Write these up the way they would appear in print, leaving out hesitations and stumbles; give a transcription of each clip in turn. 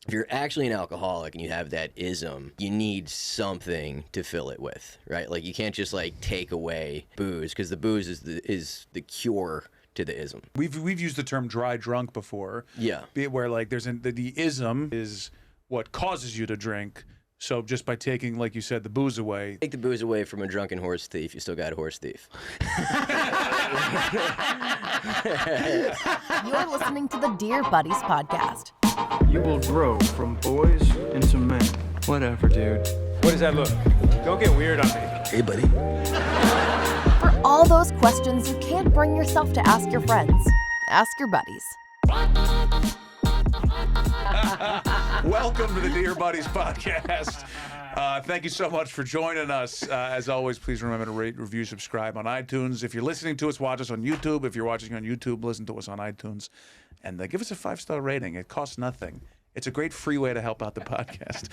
if you're actually an alcoholic and you have that ism, you need something to fill it with, right? Like you can't just like take away booze, because the booze is the cure to the ism. We've used the term dry drunk before. Yeah. Where like the ism is what causes you to drink. So just by taking, like you said, the booze away. Take the booze away from a drunken horse thief, you still got a horse thief. You're listening to the Dear Buddies podcast. You will grow from boys into men. Whatever, dude. What does that look? Don't get weird on me. Hey, buddy. For all those questions you can't bring yourself to ask your friends, ask your buddies. Welcome to the Dear Buddies podcast. Thank you so much for joining us. As always, please remember to rate, review, subscribe on iTunes. If you're listening to us, watch us on YouTube. If you're watching on YouTube, listen to us on iTunes. And give us a 5-star rating. It costs nothing. It's a great free way to help out the podcast.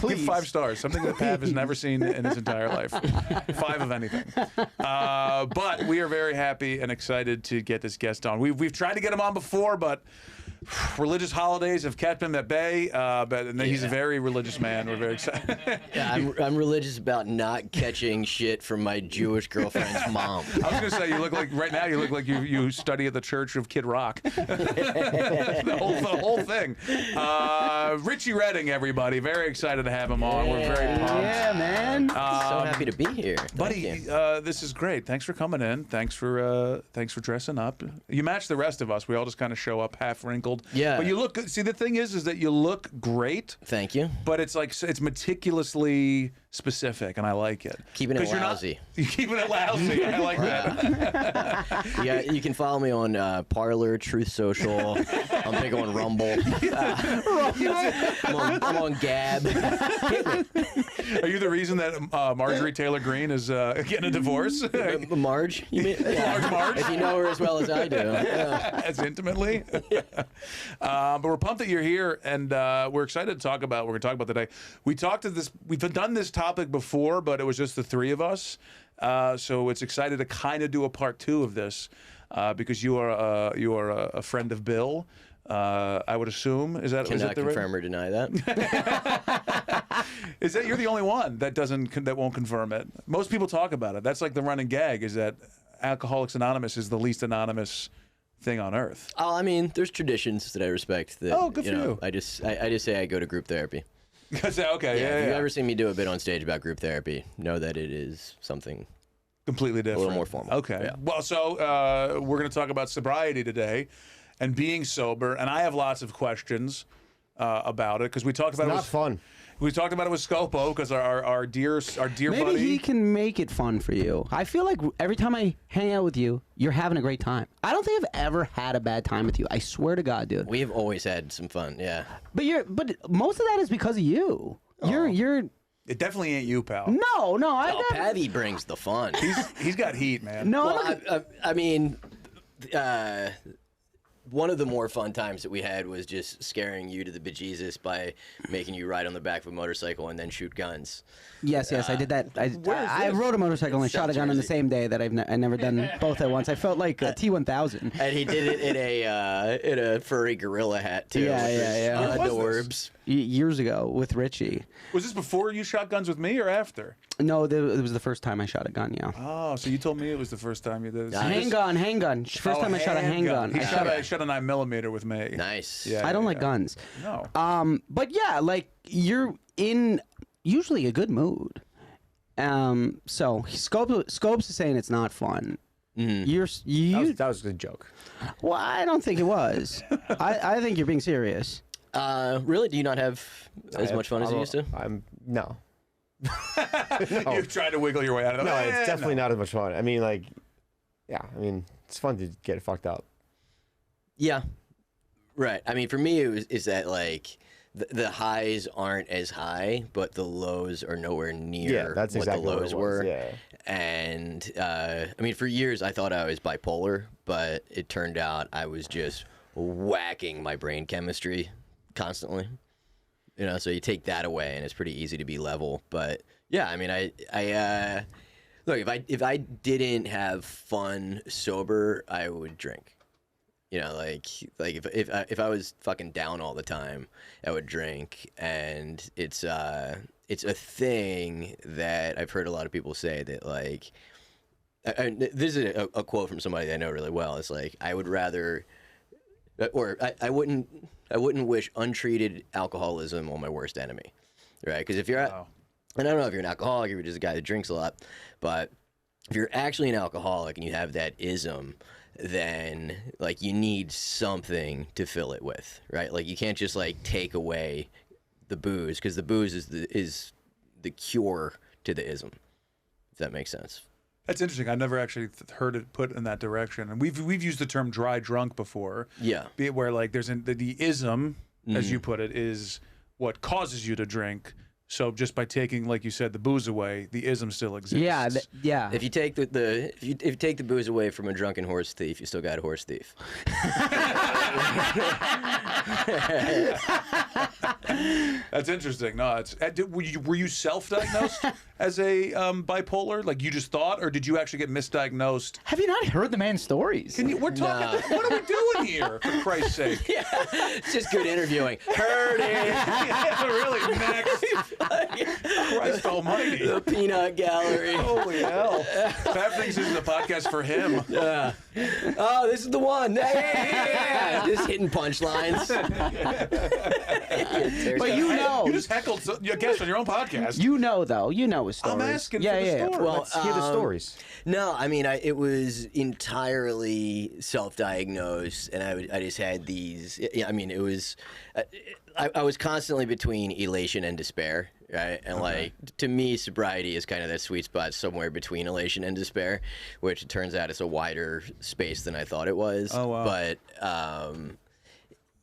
Give 5 stars, something that Pav has never seen in his entire life. 5 of anything. But we are very happy and excited to get this guest on. We've tried to get him on before, but religious holidays have kept him at bay. But he's a very religious man. We're very excited. Yeah, I'm religious about not catching shit from my Jewish girlfriend's mom. I was going to say, you look like you study at the Church of Kid Rock. the whole thing. Richie Redding, everybody. Very excited to have him on. We're very pumped. Yeah, man. So happy to be here. Buddy, this is great. Thanks for coming in. Thanks for dressing up. You match the rest of us. We all just kind of show up half wrinkled. Yeah. But you look good. See, the thing is that you look great. Thank you. But it's meticulously specific, and I like it. Keeping it lousy. You're keeping it lousy. I like that. Yeah, you can follow me on Parler, Truth Social. I'm big on Rumble. I'm on Gab. Are you the reason that Marjorie Taylor Greene is getting a divorce? Marge? You mean? Yeah. Marge? If you know her as well as I do. Yeah. As intimately. But we're pumped that you're here, and we're excited to talk about what we're going to talk about today. We've done this topic before, but it was just the three of us. So it's excited to kind of do a part 2 of this because you are a friend of Bill. I would assume. Cannot confirm or deny that. Is that you're the only one that won't confirm it? Most people talk about it. That's like the running gag. Is that Alcoholics Anonymous is the least anonymous thing on earth? Oh, I mean, there's traditions that I respect. That, good for you. I just say I go to group therapy. Okay, yeah. If you ever see me do a bit on stage about group therapy, know that it is something completely different, a little more formal. Okay. Yeah. Well, so we're going to talk about sobriety today and being sober, and I have lots of questions about it because we talked about it's not fun. We talked about it with Scopo because our dear Maybe buddy. he can make it fun for you. I feel like every time I hang out with you, you're having a great time. I don't think I've ever had a bad time with you. I swear to God, dude. We've always had some fun, yeah. But most of that is because of you. You're. It definitely ain't you, pal. No. Pavy brings the fun. He's got heat, man. No, well, I mean, one of the more fun times that we had was just scaring you to the bejesus by making you ride on the back of a motorcycle and then shoot guns. Yes, I did that. I rode a motorcycle and shot a gun on the same day that I've never done both at once. I felt like a T-1000. And he did it in a furry gorilla hat too. Yeah. Adorbs. Years ago with Richie. Was this before you shot guns with me or after? No, it was the first time I shot a gun, yeah. Oh, so you told me it was the first time you did it. Handgun. First time I shot a handgun. He shot a 9mm with me. Nice. Yeah, I don't like guns. No. But yeah, like you're in usually a good mood. So Scopes is saying it's not fun. Mm-hmm. That was a good joke. Well, I don't think it was. I think you're being serious. Really? Do you not have as much fun as you used to? No. You've tried to wiggle your way out of it. No, it's definitely not as much fun. I mean, it's fun to get fucked up. Yeah. Right. I mean, for me, is that like the highs aren't as high, but the lows are nowhere near that's exactly what the lows were. Yeah. And I mean, for years I thought I was bipolar, but it turned out I was just whacking my brain chemistry constantly. So you take that away, and it's pretty easy to be level. But yeah, I mean, I look, if I didn't have fun sober, I would drink. You know, like if I was fucking down all the time, I would drink, and it's a thing that I've heard a lot of people say that like. This is a quote from somebody I know really well. It's like I would rather, or I wouldn't wish untreated alcoholism on my worst enemy, right? Because if you're, and I don't know if you're an alcoholic, if you're just a guy that drinks a lot, but if you're actually an alcoholic and you have that ism, then like you need something to fill it with, right? Like you can't just like take away the booze, because the booze is the cure to the ism. If that makes sense. That's interesting. I've never actually heard it put in that direction. And we've used the term dry drunk before. Yeah. Be it where like there's the ism, as you put it, is what causes you to drink. So just by taking, like you said, the booze away, the ism still exists. Yeah, yeah. If you take if you take the booze away from a drunken horse thief, you still got a horse thief. That's interesting. No, it's were you self-diagnosed as a bipolar? Like you just thought, or did you actually get misdiagnosed? Have you not heard the man's stories? We're talking. What are we doing here? For Christ's sake! Yeah, it's just good interviewing. Heard it. Yeah, really. Next. Christ Almighty. The peanut gallery. Holy hell! Pat thinks this is a podcast for him. Yeah. Oh, this is the one. Yeah. Just hitting punchlines. But you know, you just heckled your guest on your own podcast. You know, though, you know his stories. I'm asking for the story. Well, let's hear the stories. No, I mean, it was entirely self-diagnosed, and I just had these. Yeah, I mean, it was. I was constantly between elation and despair, right? And like to me, sobriety is kind of that sweet spot somewhere between elation and despair, which it turns out it's a wider space than I thought it was. Oh wow! But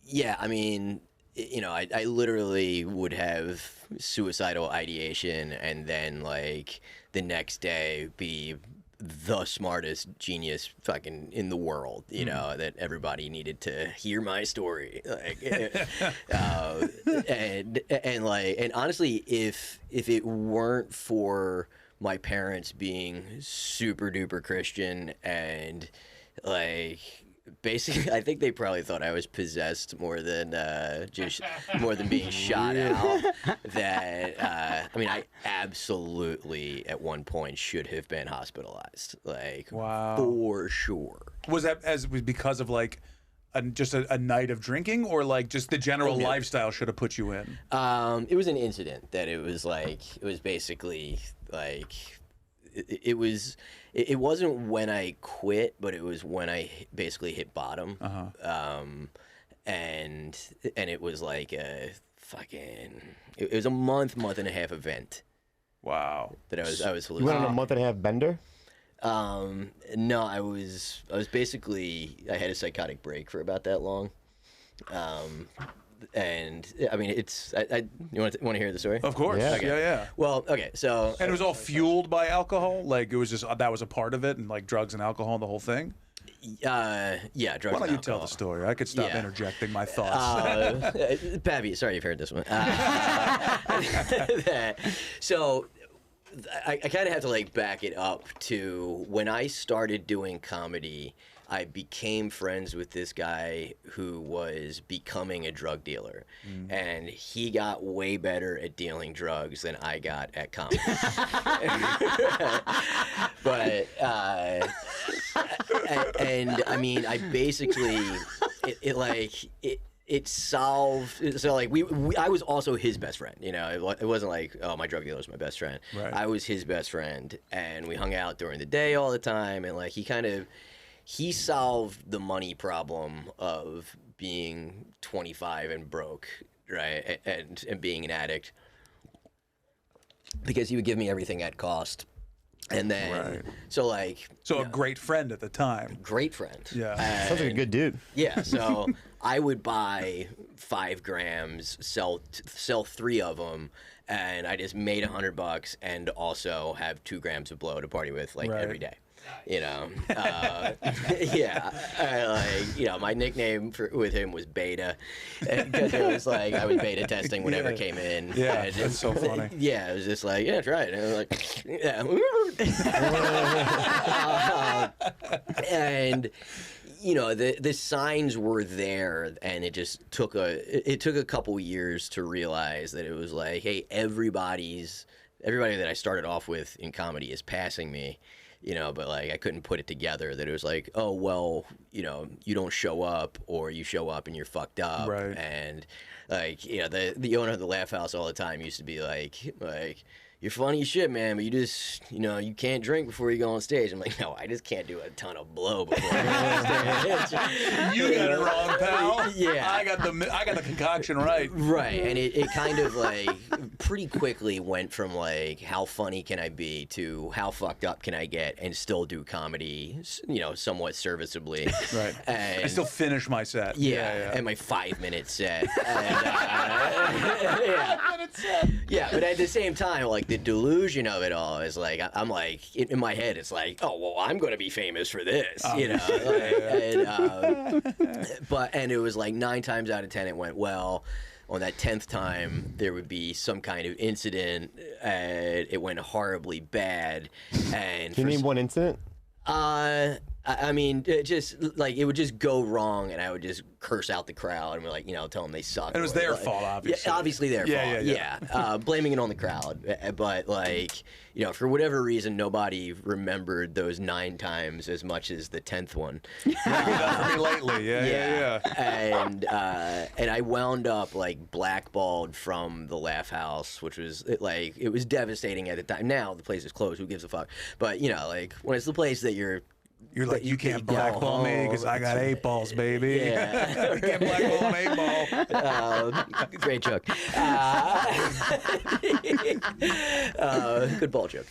yeah, I mean, you know, I literally would have suicidal ideation, and then like the next day be the smartest genius fucking in the world, you know, that everybody needed to hear my story. Like, and honestly, if it weren't for my parents being super duper Christian and like basically, I think they probably thought I was possessed more than being shot out. That I mean, I absolutely at one point should have been hospitalized, like for sure. Was that because of like just a night of drinking, or like just the general lifestyle should have put you in? It was an incident that it was basically like it was. It wasn't when I quit, but it was when I basically hit bottom. And it was like a fucking. It was a month and a half event. Wow. That I was hallucinating. You went on a month and a half bender? No, I was basically, I had a psychotic break for about that long. And I mean, you want to hear the story? Of course. Yeah. Okay. Yeah. Well, okay, so. And it was all fueled by alcohol? Like it was just, that was a part of it, and like drugs and alcohol and the whole thing? Yeah, drugs. Why don't and you tell alcohol. the story? I could stop interjecting my thoughts. Pappy, sorry you've heard this one. So I kind of have to like back it up to when I started doing comedy. I became friends with this guy who was becoming a drug dealer, and he got way better at dealing drugs than I got at comedy. But and I mean, I basically it solved. So like I was also his best friend. You know, it wasn't like, oh, my drug dealer is my best friend. Right. I was his best friend, and we hung out during the day all the time, and like he solved the money problem of being 25 and broke, right, and being an addict, because he would give me everything at cost. And then, so a great friend at the time. Great friend. Yeah. Sounds like a good dude. Yeah, so I would buy 5 grams, sell 3 of them, and I just made $100 and also have 2 grams of blow to party with every day. You know, my nickname with him was Beta, because it was like I was beta testing whatever came in. Yeah, that's so funny. Yeah, it was just like, yeah, try it. And I was like, yeah, and you know, the signs were there, and it just took a couple years to realize that it was like, hey, everybody that I started off with in comedy is passing me, you know, but like I couldn't put it together that it was like, oh well, you know, you don't show up, or you show up and you're fucked up, Right. And like, you know, the owner of the Laugh House all the time used to be like. You're funny as shit, man, but you just, you know, you can't drink before you go on stage. I'm like, no, I just can't do a ton of blow before I go on stage. You got it wrong, pal. Yeah. I got the concoction right. Right, and it kind of like pretty quickly went from like how funny can I be to how fucked up can I get and still do comedy, you know, somewhat serviceably. Right. And I still finish my set. yeah, and my 5-minute set. And, yeah, but at the same time, like the delusion of it all is like I'm like in my head, it's like, oh well, I'm going to be famous for this, you know. And it was like 9 times out of 10 it went well. On that 10th time, there would be some kind of incident, and it went horribly bad. And Can you name one incident? I mean, it just like it would just go wrong, and I would just curse out the crowd and be like, you know, tell them they suck. And it was or, their like, fault, obviously. Yeah, obviously their fault. Yeah. Blaming it on the crowd, but like, you know, for whatever reason, nobody remembered those 9 times as much as the 10th one. Done for me lately. Yeah. And I wound up like blackballed from the Laugh House, which was like it was devastating at the time. Now the place is closed. Who gives a fuck? But you know, like when it's the place that you're like, you can't go blackball me home, because I got 8 balls, baby. Yeah. You can't blackball an 8 ball. Great joke. Good ball joke.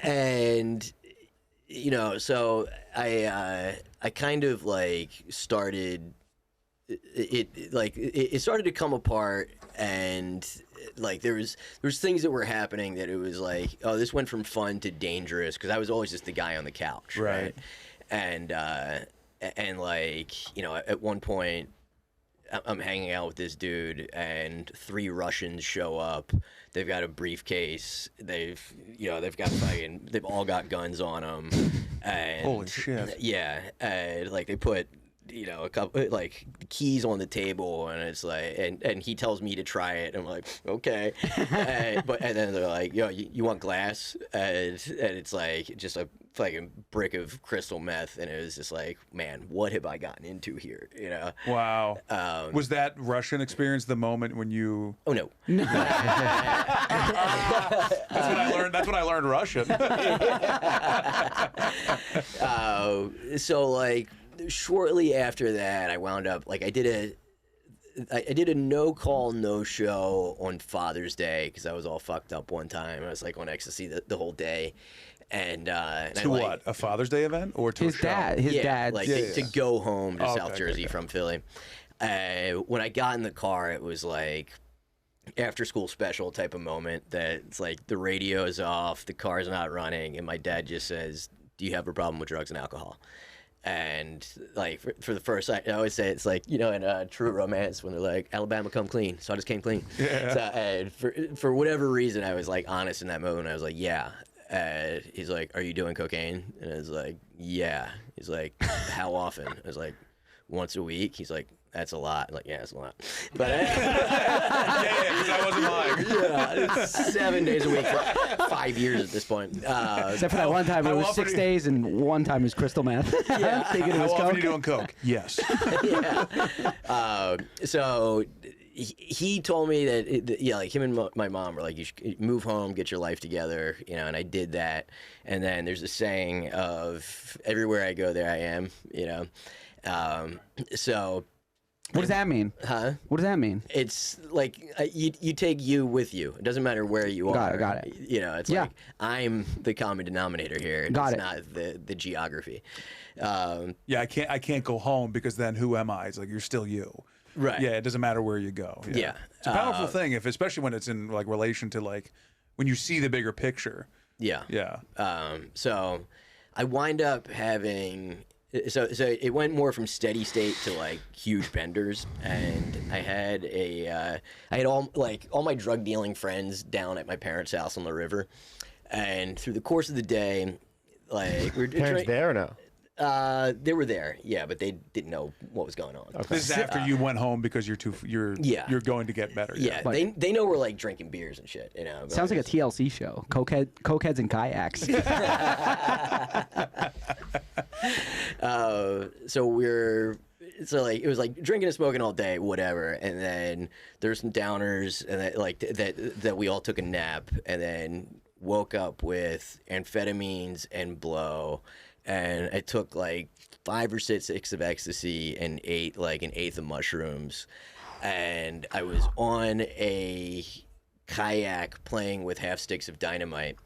And you know, so I kind of like started. It started to come apart, and like there was things that were happening that it was like, oh, this went from fun to dangerous, because I was always just the guy on the couch, right? And like, you know, at one point I'm hanging out with this dude, and 3 Russians show up. They've got a briefcase. They've all got guns on them. And Holy shit. Yeah, and like they put, you know, a couple like keys on the table, and it's like, and he tells me to try it. And I'm like, okay, and then they're like, yo, you want glass? And it's like just a fucking brick of crystal meth, and it was just like, man, what have I gotten into here? You know? Wow. Was that Russian experience the moment when you? Oh no. That's when I learned Russian. So like shortly after that, I wound up like I did a no call, no show on Father's Day because I was all fucked up one time. I was like on ecstasy the whole day. And to what? A Father's Day event or to His a show? dad. His dad. like to go home to South Jersey okay. from Philly. When I got in the car, it was like after school special type of moment that it's like the radio is off, the car's not running, and my dad just says, "Do you have a problem with drugs and alcohol?" And like for the first time, I always say it's like, you know, in True Romance when they're like, Alabama come clean, so I just came clean. Yeah. So, and for whatever reason, I was like honest in that moment. I was like, yeah. He's like, are you doing cocaine? And I was like, yeah. He's like, how often? I was like, once a week. He's like, that's a lot. I'm like, yeah, it's a lot. But because I wasn't lying. yeah, it's 7 days a week for 5 years at this point. Except for that one time, it was 6 days, and one time it was crystal meth. Yeah. Thinking it How was often are coke. you doing coke? Yes. Yeah. So he told me that, yeah, like him and my mom were like, you should move home, get your life together, you know, and I did that. And then there's a saying of everywhere I go, there I am, you know. So What does that mean? Huh? What does that mean? It's like you take you with you. It doesn't matter where you are. Got it. You know, it's like I'm the common denominator here. It's not the geography. Yeah, I can't go home because then who am I? It's like you're still you. Right. Yeah, it doesn't matter where you go. Yeah. It's a powerful thing, especially when it's in like relation to like when you see the bigger picture. Yeah. Yeah. So I wind up having. So it went more from steady state to like huge benders, and I had all my drug dealing friends down at my parents' house on the river, and through the course of the day, like Parents there or no? They were there, yeah, but they didn't know what was going on. This is after you went home because you're going to get better. Yeah, they know we're like drinking beers and shit. Sounds like a TLC show. Cokeheads and kayaks. So it was like drinking and smoking all day, whatever, and then there's some downers, and that we all took a nap, and then woke up with amphetamines and blow, and I took like 5 or 6 of ecstasy and ate like an eighth of mushrooms, and I was on a kayak playing with half sticks of dynamite,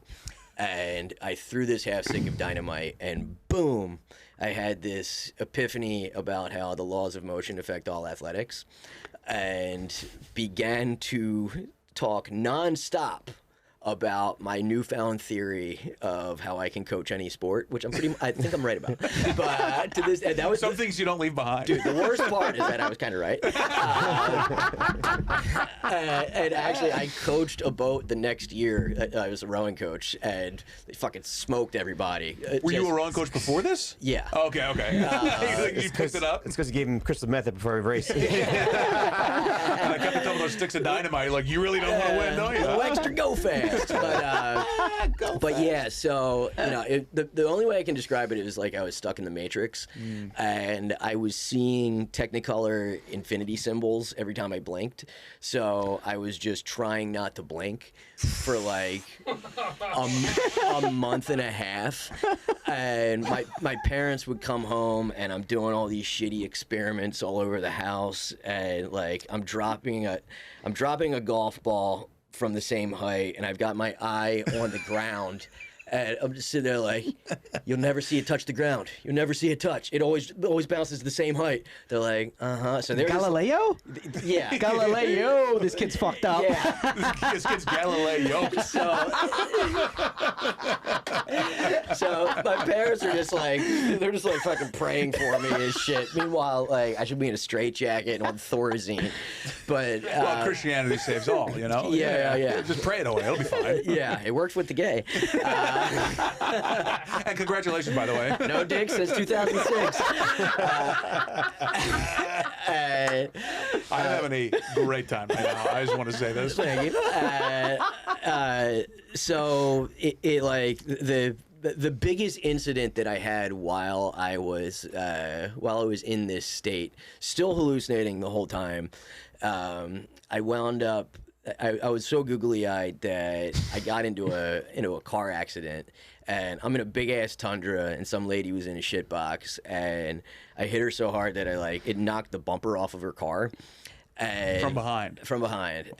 and I threw this half stick of dynamite, and boom, I had this epiphany about how the laws of motion affect all athletics, and began to talk nonstop about my newfound theory of how I can coach any sport, which I think I'm right about. But to this, and that was some things you don't leave behind. Dude, the worst part is that I was kind of right. And actually, I coached a boat the next year. I was a rowing coach, and they fucking smoked everybody. Were you a rowing coach before this? Yeah. Okay. You picked it up? It's because you gave him crystal method before every race. And I kept telling those sticks of dynamite, like, you really don't want to win, don't you? Go extra, go fast. But yeah, so the only way I can describe it is like I was stuck in the Matrix, and I was seeing Technicolor infinity symbols every time I blinked. So I was just trying not to blink for like a month and a half, and my parents would come home, and I'm doing all these shitty experiments all over the house, and like I'm dropping a golf ball from the same height, and I've got my eye on the ground, and I'm just sitting there like, you'll never see it touch the ground. You'll never see it touch. It always bounces the same height. They're like, So they're Galileo? Yeah. Galileo. This kid's fucked up. Yeah. This kid's Galileo. So my parents are just like, they're just like fucking praying for me and shit. Meanwhile, like I should be in a straitjacket and on Thorazine, but well, Christianity saves all, you know. Yeah. Just pray it away; it'll be fine. Yeah, it worked with the gay. And congratulations, by the way. No dick since 2006. I'm having a great time right now. I just want to say this. Thank you. So it like the biggest incident that I had while I was in this state, still hallucinating the whole time, I wound up. I was so googly-eyed that I got into a car accident, and I'm in a big-ass Tundra, and some lady was in a shit box, and I hit her so hard that it knocked the bumper off of her car. And from behind.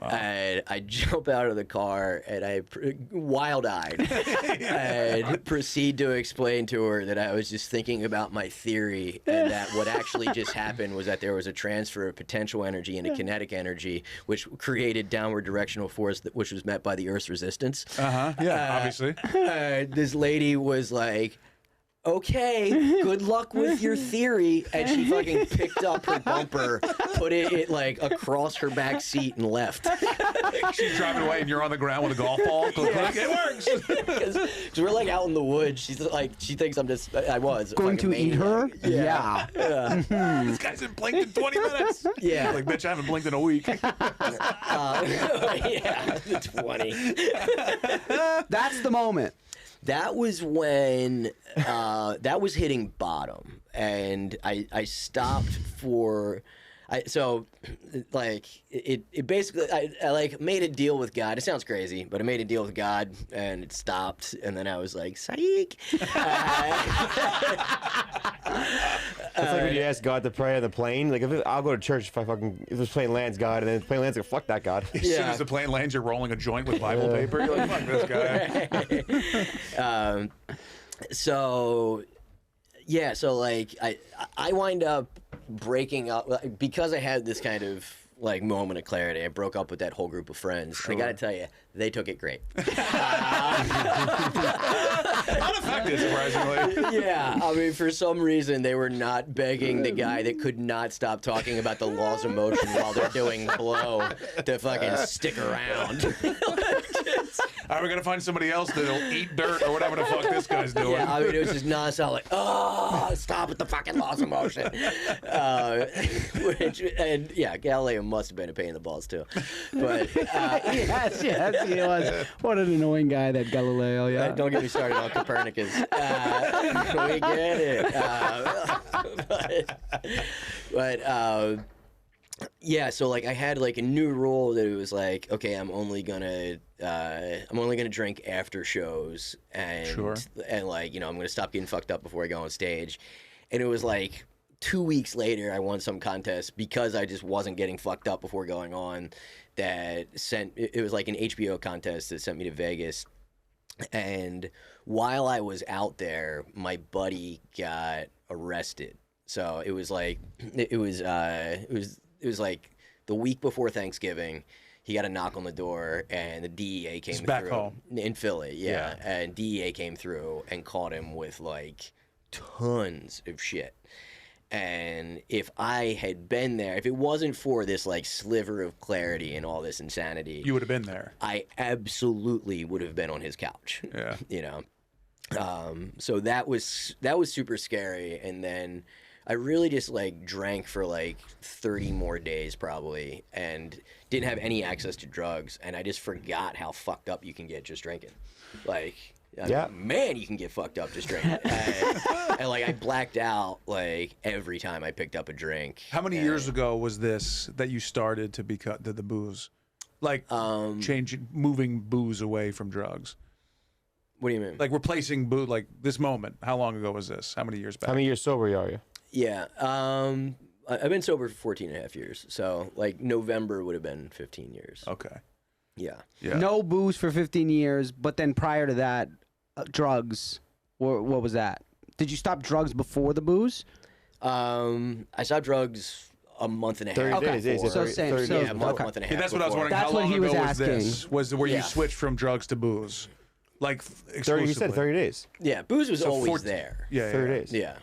Wow. And I jump out of the car, and I wild-eyed and proceed to explain to her that I was just thinking about my theory, and that what actually just happened was that there was a transfer of potential energy into kinetic energy, which created downward directional force, which was met by the Earth's resistance. Obviously. This lady was like, okay, good luck with your theory. And she fucking picked up her bumper, put it like across her back seat, and left. She's driving away, and you're on the ground with a golf ball. It works. Because we're like out in the woods. She's like, she thinks I was going to eat her. Yeah. This guy's been blinked in 20 minutes. Yeah. Like, bitch, I haven't blinked in a week. Yeah, 20. That's the moment. That was when that was hitting bottom, and I stopped for. It basically I like made a deal with God. It sounds crazy, but I made a deal with God, and it stopped, and then I was like, psych. It's like when you ask God to pray on the plane. Like, I'll go to church if this plane lands God, and then the plane lands, like, fuck that God. As soon as the plane lands, you're rolling a joint with Bible paper. You're like, fuck this guy. So like I wind up breaking up because I had this kind of like moment of clarity. I broke up with that whole group of friends. Sure. I gotta tell you, they took it great. Unaffected, surprisingly. Yeah, I mean, for some reason, they were not begging the guy that could not stop talking about the laws of motion while they're doing blow to fucking stick around. All right, we're gonna find somebody else that'll eat dirt or whatever the fuck this guy's doing. Yeah, I mean, it was just nonstop, like, oh, stop with the fucking loss of motion. And yeah, Galileo must have been a pain in the balls too. But yes, he was. What an annoying guy, that Galileo. Yeah. don't get me started on Copernicus. We get it. Yeah, so like I had like a new rule that it was like, okay, I'm only gonna drink after shows, and and like, you know, I'm gonna stop getting fucked up before I go on stage. And it was like 2 weeks later, I won some contest because I just wasn't getting fucked up before going on. It was like an HBO contest that sent me to Vegas. And while I was out there, my buddy got arrested. So it was like it was like the week before Thanksgiving. He got a knock on the door, and the DEA came through. Back home in Philly, yeah. And DEA came through and caught him with like tons of shit. And if I had been there, if it wasn't for this like sliver of clarity and all this insanity, you would have been there. I absolutely would have been on his couch. Yeah, you know. So that was super scary. And then I really just like drank for like 30 more days probably, and didn't have any access to drugs. And I just forgot how fucked up you can get just drinking. Like, I mean, man, you can get fucked up just drinking. And like I blacked out like every time I picked up a drink. How many years ago was this that you started to the booze? Like moving booze away from drugs? What do you mean? Like replacing booze, like this moment. How long ago was this? How many years back? How many years sober are you? Yeah. I've been sober for 14 and a half years. So like November would have been 15 years. Okay. Yeah. No booze for 15 years, but then prior to that, drugs. What was that? Did you stop drugs before the booze? I stopped drugs a month and a half. 30 days. before. So same. 30 So, days. Yeah, a month, okay. month and a half. Yeah, that's what I was before. wondering. That's How what long he ago was was this? asking. Was where Yeah. you switched from drugs to booze? Like 30, exclusively? you said 30 days. Yeah, booze was always 14 there. Yeah, 30 days. Yeah.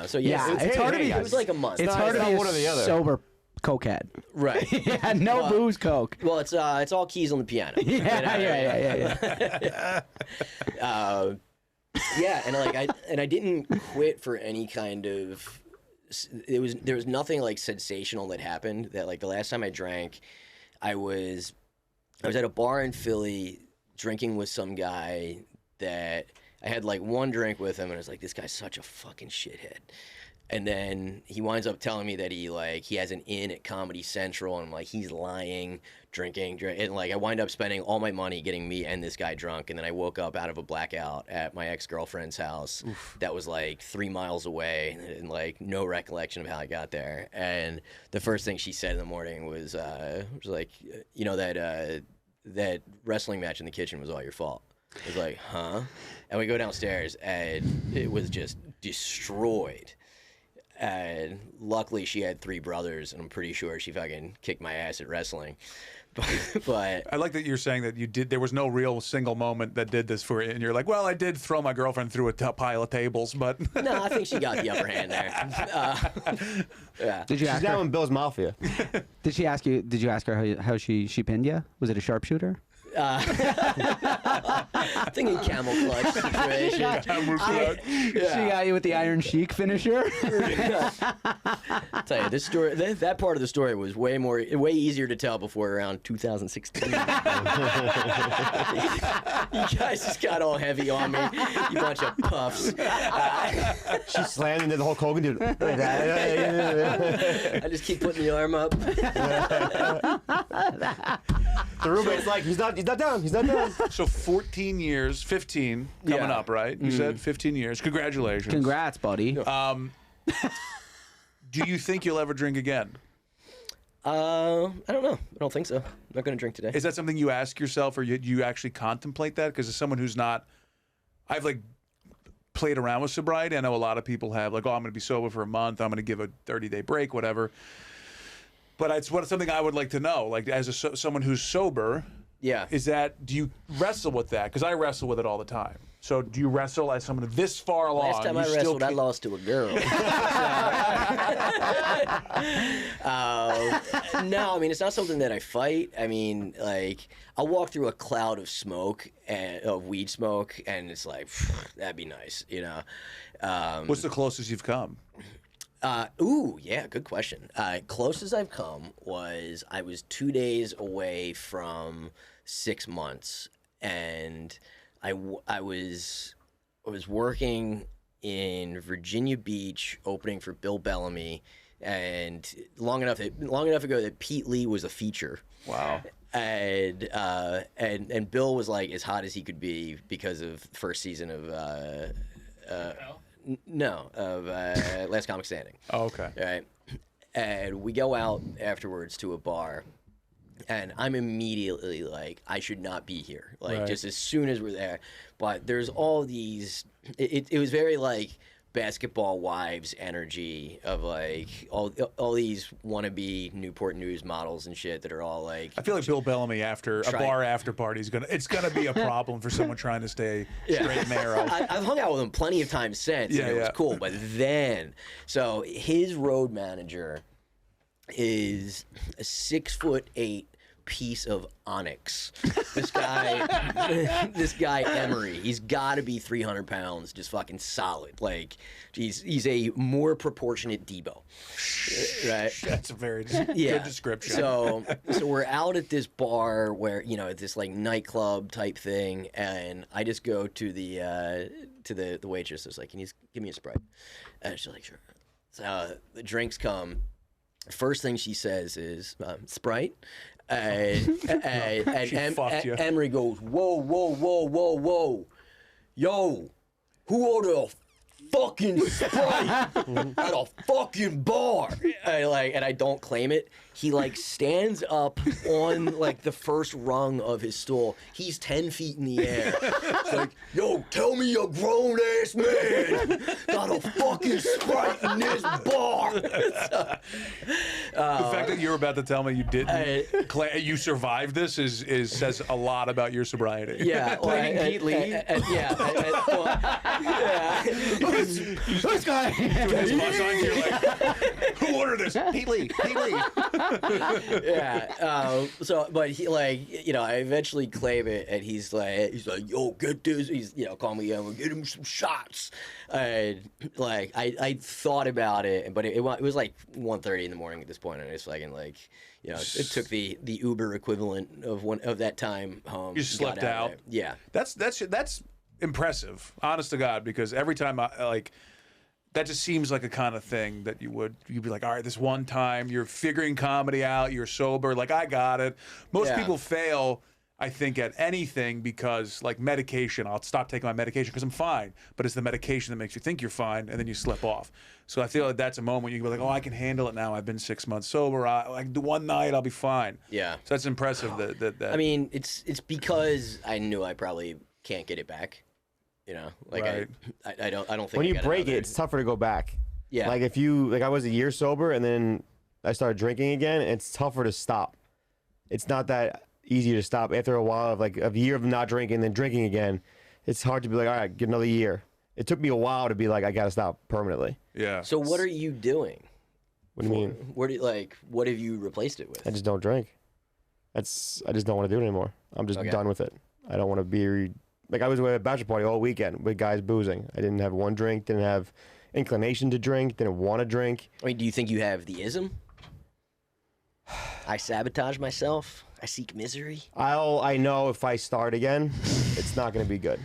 So Yeah, yeah, it's hard to be. it was like a month. It's hard to not be one or the a other. sober cokehead. Right. Yeah, no booze, coke. Well, it's all keys on the piano. Yeah. Yeah, and like I didn't quit for any kind of. There was nothing like sensational that happened. That like the last time I drank, I was at a bar in Philly drinking with some guy that I had like one drink with him, and I was like, this guy's such a fucking shithead. And then he winds up telling me that he has an inn at Comedy Central, and I'm like, he's lying, drinking, and like I wind up spending all my money getting me and this guy drunk, and then I woke up out of a blackout at my ex-girlfriend's house. That was like 3 miles away, and like no recollection of how I got there. And the first thing she said in the morning was like, you know, that wrestling match in the kitchen was all your fault. I was like, huh? And we go downstairs, and it was just destroyed. And luckily she had 3 brothers, and I'm pretty sure she fucking kicked my ass at wrestling. But I like that you're saying that there was no real single moment that did this for you, and you're like, well, I did throw my girlfriend through a pile of tables, but no, I think she got the upper hand there. Yeah. Did you She's ask now her? in Bill's Mafia. Did you ask her how she pinned you? Was it a sharpshooter? Thinking camel clutch situation. She got you with the Iron Sheik finisher. I'll tell you, this story, that part of the story was way easier to tell before around 2016. You guys just got all heavy on me, you bunch of puffs. She slammed into the Hulk Hogan dude. I just keep putting the arm up. The roommate's like, he's not down. He's not down. So 14 years, 15 coming Yeah. up, right? You said 15 years. Congratulations. Congrats, buddy. Do you think you'll ever drink again? I don't know. I don't think so. I'm not going to drink today. Is that something you ask yourself, or you actually contemplate that? Because as someone who's not, I've like played around with sobriety. I know a lot of people have like, oh, I'm going to be sober for a month. I'm going to give a 30-day break, whatever. But it's something I would like to know. Like as someone who's sober, Yeah. do you wrestle with that? Because I wrestle with it all the time. So do you wrestle as someone this far along? Last time I wrestled, I lost to a girl. No, I mean, it's not something that I fight. I mean, like, I'll walk through a cloud of smoke, of weed smoke, and it's like, that'd be nice, you know? What's the closest you've come? Yeah, good question. Closest I've come was I was 2 days away from 6 months, and I was working in Virginia Beach, opening for Bill Bellamy, and long enough ago that Pete Lee was a feature. Wow. And Bill was like as hot as he could be because of first season of Last Comic Standing. Oh, okay. Right. And we go out afterwards to a bar, and I'm immediately like, I should not be here. Like, Right. just as soon as we're there. But there's all these, it was very like basketball wives energy of like all these wannabe Newport News models and shit that are all like. I feel like Bill Bellamy after a bar after party it's gonna be a problem for someone trying to stay straight and narrow. I've hung out with him plenty of times since, and it was cool. But then, so his road manager is a 6'8" piece of onyx. This guy Emery, he's got to be 300 pounds, just fucking solid. Like he's a more proportionate Debo, right? That's a very good description. So we're out at this bar where it's this like nightclub type thing, and I just go to the waitress. I was like, "Can you give me a Sprite?" And she's like, "Sure." So the drinks come. First thing she says is Sprite. And Emery goes, whoa, yo, who ordered a fucking Sprite at a fucking bar? And I don't claim it. He like stands up on like the first rung of his stool. He's 10 feet in the air. It's like, yo, tell me a grown ass man got a fucking Sprite in this bar. The fact that you're about to tell me you didn't, you survived this says a lot about your sobriety. Yeah, Blaming Pete Lee. This guy. You're like, who ordered this? Pete Lee. Yeah. But he I eventually claim it, and he's like, yo, get this. He's call me in, get him some shots. And like I thought about it, but it was like 1:30 in the morning at this point, and it's fucking like. It took the Uber equivalent of that time home. You slept out. Yeah. That's impressive, honest to God, because every time that just seems like a kind of thing that you'd be like, all right, this one time you're figuring comedy out, you're sober, like I got it. Most people fail, I think, at anything because like medication, I'll stop taking my medication because I'm fine, but it's the medication that makes you think you're fine, and then you slip off. So I feel like that's a moment you can be like, oh, I can handle it now. I've been 6 months sober. Like one night I'll be fine. Yeah. So that's impressive. That I mean, it's because I knew I probably can't get it back. Right. I don't think When you break it, it's tougher to go back. Yeah. Like if you I was a year sober and then I started drinking again, it's tougher to stop. It's not that easy to stop after a while of like a year of not drinking, then drinking again. It's hard to be like, all right, get another year. It took me a while to be like, I gotta stop permanently. Yeah. So what are you doing? What do you mean? What have you replaced it with? I just don't drink. I just don't want to do it anymore. I'm just done with it. I don't want to be like I was at a bachelor party all weekend with guys boozing. I didn't have one drink, didn't have inclination to drink, didn't want to drink. I mean, do you think you have the ism? I sabotage myself. I seek misery. I know if I start again, it's not going to be good.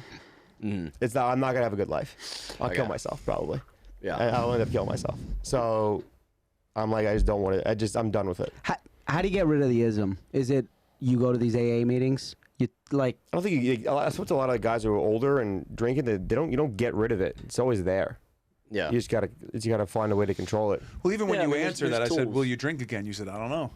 It's not. I'm not going to have a good life. I'll kill myself probably. Yeah. I'll end up killing myself. So I'm like, I just don't want to. I'm done with it. How do you get rid of the ism? Is it you go to these AA meetings? You like? I don't think I spoke to a lot of guys who are older and drinking. You don't get rid of it. It's always there. Yeah. You just gotta find a way to control it. Well, even when you answer that, I there's said, tools. "Will you drink again?" You said, "I don't know."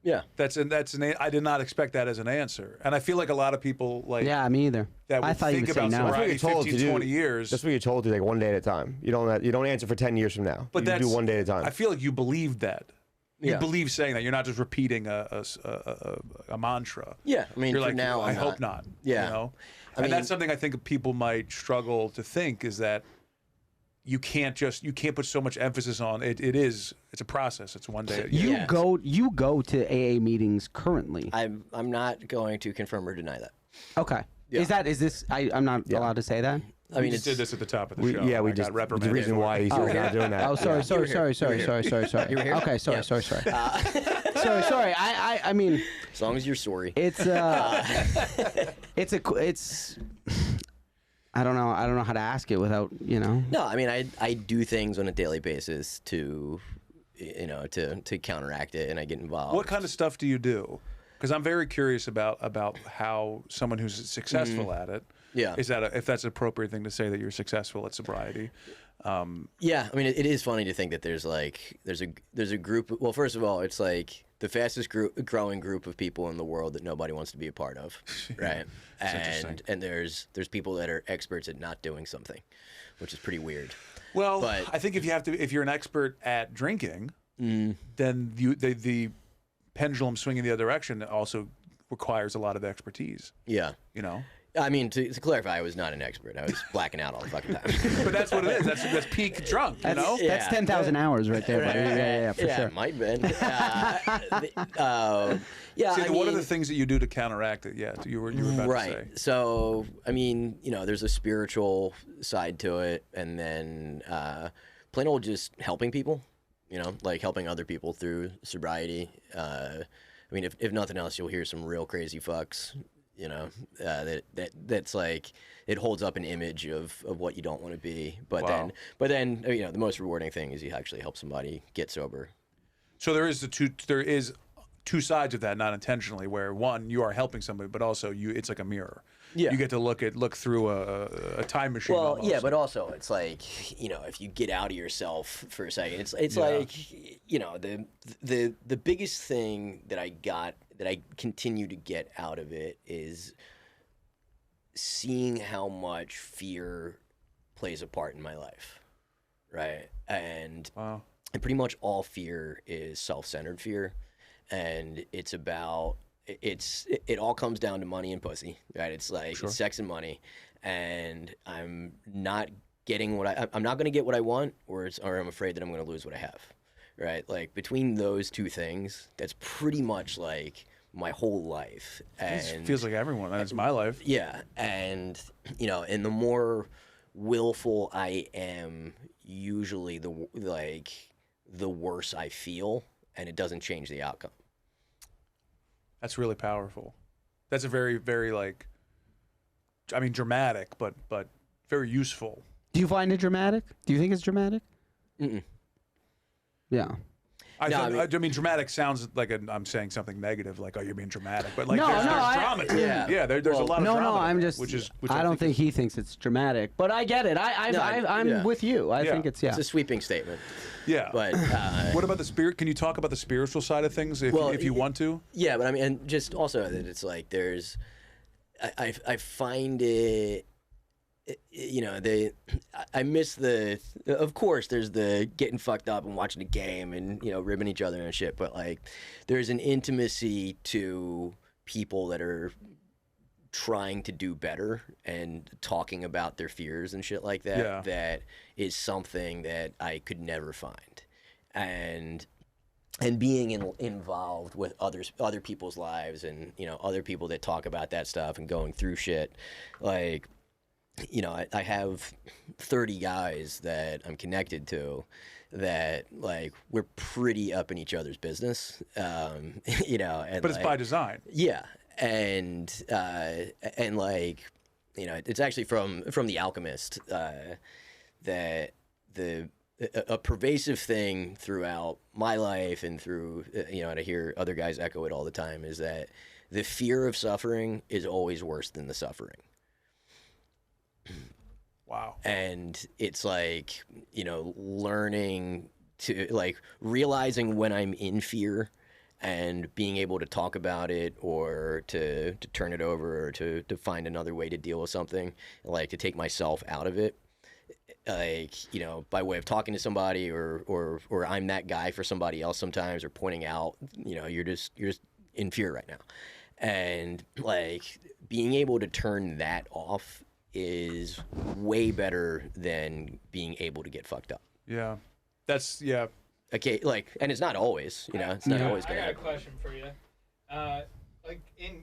Yeah. I did not expect that as an answer, and I feel like a lot of people Yeah, me either. that would I thought you think would say about no. sobriety That's what you're told 15, to do. 20 years. That's what you're told to, like one day at a time. You don't answer for 10 years from now. But you do one day at a time. I feel like you believed that. You believe saying that. You're not just repeating a mantra. Yeah, I mean, You're for like, now, I I'm hope not. Yeah. You know? I And mean, that's something I think people might struggle to think is that you can't put so much emphasis on it. It's a process. It's one day. You Yes. go to AA meetings currently. I'm not going to confirm or deny that. Okay. Yeah. Is this? I'm not allowed to say that. I mean, We it's just did this at the top of the We, show. yeah, we I just got the reprimanded reason for it. why he's not doing that. Oh, sorry. You were here. Sorry. You were here? Okay, sorry. Yeah. Sorry. I mean, As long as you're sorry. it's I don't know how to ask it without, you know. No, I mean, I do things on a daily basis to, you know, to counteract it, and I get involved. What kind of stuff do you do? Because I'm very curious about how someone who's successful at it. Yeah. Is that if that's an appropriate thing to say that you're successful at sobriety? Yeah, I mean, it is funny to think that there's a group. Well, first of all, it's like the fastest growing group of people in the world that nobody wants to be a part of, right? And there's people that are experts at not doing something, which is pretty weird. Well, But- I think if you're an expert at drinking, then the pendulum swinging the other direction also requires a lot of expertise. Yeah. You know. I mean, to clarify, I was not an expert. I was blacking out all the fucking time. But that's what it is. That's peak drunk. You know. Yeah. That's 10,000 hours right there. Buddy. Yeah, for yeah, sure. it might have been. Yeah, See, I what are mean, the things that you do to counteract it? Yeah, you were about to say. right. So, I mean, you know, there's a spiritual side to it, and then plain old just helping people. You know, like helping other people through sobriety. I mean, if nothing else, you'll hear some real crazy fucks. You know, that's like it holds up an image of what you don't want to be. But Wow. then you know, the most rewarding thing is you actually help somebody get sober. So there is two sides of that, not intentionally, where one, you are helping somebody, but also it's like a mirror. Yeah. You get to look through a time machine. Well, almost. yeah, but also it's like, you know, if you get out of yourself for a second, it's Yeah. like, you know, the biggest thing that I continue to get out of it is seeing how much fear plays a part in my life, right? And Wow. and pretty much all fear is self-centered fear, and it's about it all comes down to money and pussy, right? It's like it's sex and money, and I'm not getting I'm not going to get what I want, or I'm afraid that I'm going to lose what I have, right? Like between those two things, that's pretty much like my whole life. It And feels like everyone. That's my life. yeah, and you know, and the more willful I am, usually the worse I feel, and it doesn't change the outcome. That's really powerful. That's a very, very dramatic, but very useful. Do you find it dramatic? Do you think it's dramatic? Mm-mm. Yeah. I mean, dramatic sounds like I'm saying something negative, like, oh, you're being dramatic. But like, No, there's I- drama to it. Yeah. Yeah, there's a lot of No, drama. I'm to it, just. which I don't think he thinks it's dramatic, but I get it. I'm yeah. with you. I Yeah. think it's It's a sweeping statement, Yeah. but What about the spirit? Can you talk about the spiritual side of things if you want to? yeah, but I mean, and just also that it's like I find it. You know, I miss of course there's the getting fucked up and watching the game and, you know, ribbing each other and shit, but like there's an intimacy to people that are trying to do better and talking about their fears and shit like that. Yeah. That is something that I could never find. And being involved with other people's lives and, you know, other people that talk about that stuff and going through shit, like, you know, I have 30 guys that I'm connected to that, like, we're pretty up in each other's business, you know. And But it's by design. yeah, and like, you know, it's actually from The Alchemist that a pervasive thing throughout my life and through, you know, and I hear other guys echo it all the time, is that the fear of suffering is always worse than the suffering. Wow. And it's like, you know, learning to, like, realizing when I'm in fear and being able to talk about it or to turn it over or to find another way to deal with something, like to take myself out of it. like, you know, by way of talking to somebody or I'm that guy for somebody else sometimes, or pointing out, you know, you're just in fear right now. And like being able to turn that off is way better than being able to get fucked up. Yeah. That's, yeah. Okay, like, and it's not always, you know, it's not always I gonna got a happen. question for you. Like,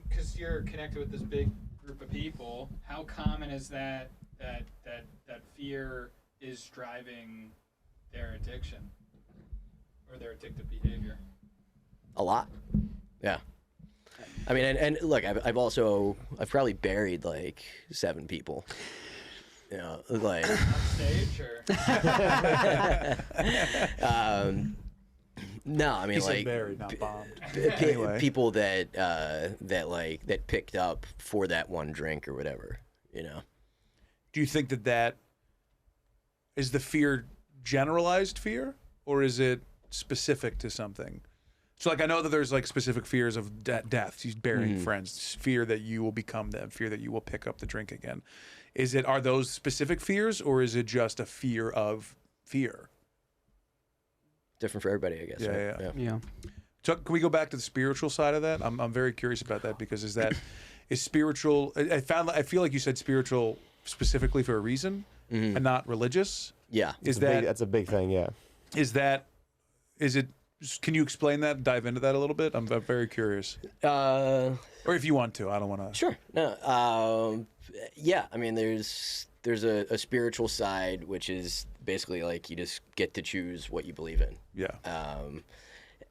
because you're connected with this big group of people, how common is that fear is driving their addiction or their addictive behavior? A lot. Yeah. I mean, and look, I've probably buried like 7 people. You know, like On stage or? No, I mean, He said like buried, not bombed. Anyway. People that picked up for that one drink or whatever, you know. Do you think that is the fear generalized fear, or is it specific to something? So, like, I know that there's like specific fears of death, burying friends, fear that you will become them, fear that you will pick up the drink again. Are those specific fears, or is it just a fear of fear? Different for everybody, I guess. Yeah, right? Yeah. So can we go back to the spiritual side of that? I'm very curious about that, because is spiritual? I feel like you said spiritual specifically for a reason and not religious. Yeah. That's a big thing, yeah. Is it? Can you explain that? Dive into that a little bit. I'm very curious. Or if you want to, I don't want to. Sure. No. Yeah. I mean, there's a spiritual side, which is basically like you just get to choose what you believe in. Yeah.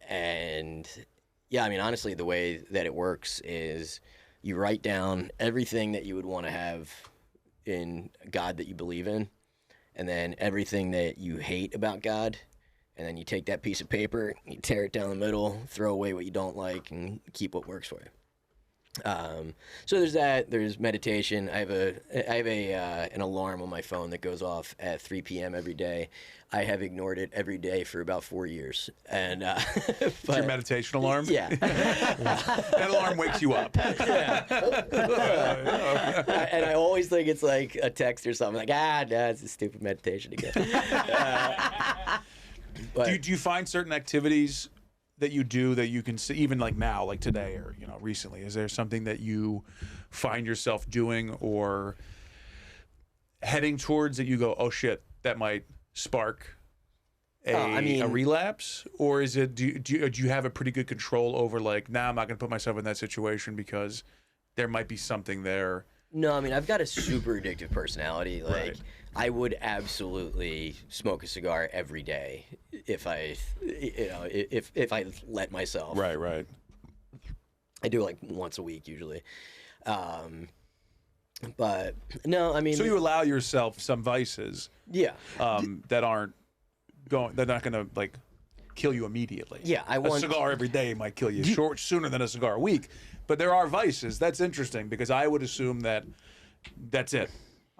And yeah, I mean, honestly, the way that it works is you write down everything that you would want to have in God that you believe in, and then everything that you hate about God. And then you take that piece of paper, you tear it down the middle, throw away what you don't like, and keep what works for you. So there's that. There's meditation. I have an alarm on my phone that goes off at 3 p.m. every day. I have ignored it every day for about 4 years. And It's your meditation alarm? Yeah. That alarm wakes you up. And I always think it's like a text or something. Like, no, it's a stupid meditation again. But Do you find certain activities that you do that you can see, even like now, like today, or recently? Is there something that you find yourself doing or heading towards that you go, oh shit, that might spark a relapse? Or is it do you have a pretty good control over like, nah, I'm not gonna put myself in that situation because there might be something there? No, I mean, I've got a super addictive personality. Like, Right. I would absolutely smoke a cigar every day if I let myself. Right. I do it like once a week usually. But no, I mean. So you allow yourself some vices, Yeah. that aren't they're not gonna like kill you immediately. Yeah, a cigar every day might kill you sooner than a cigar a week. But there are vices. That's interesting, because I would assume that that's it.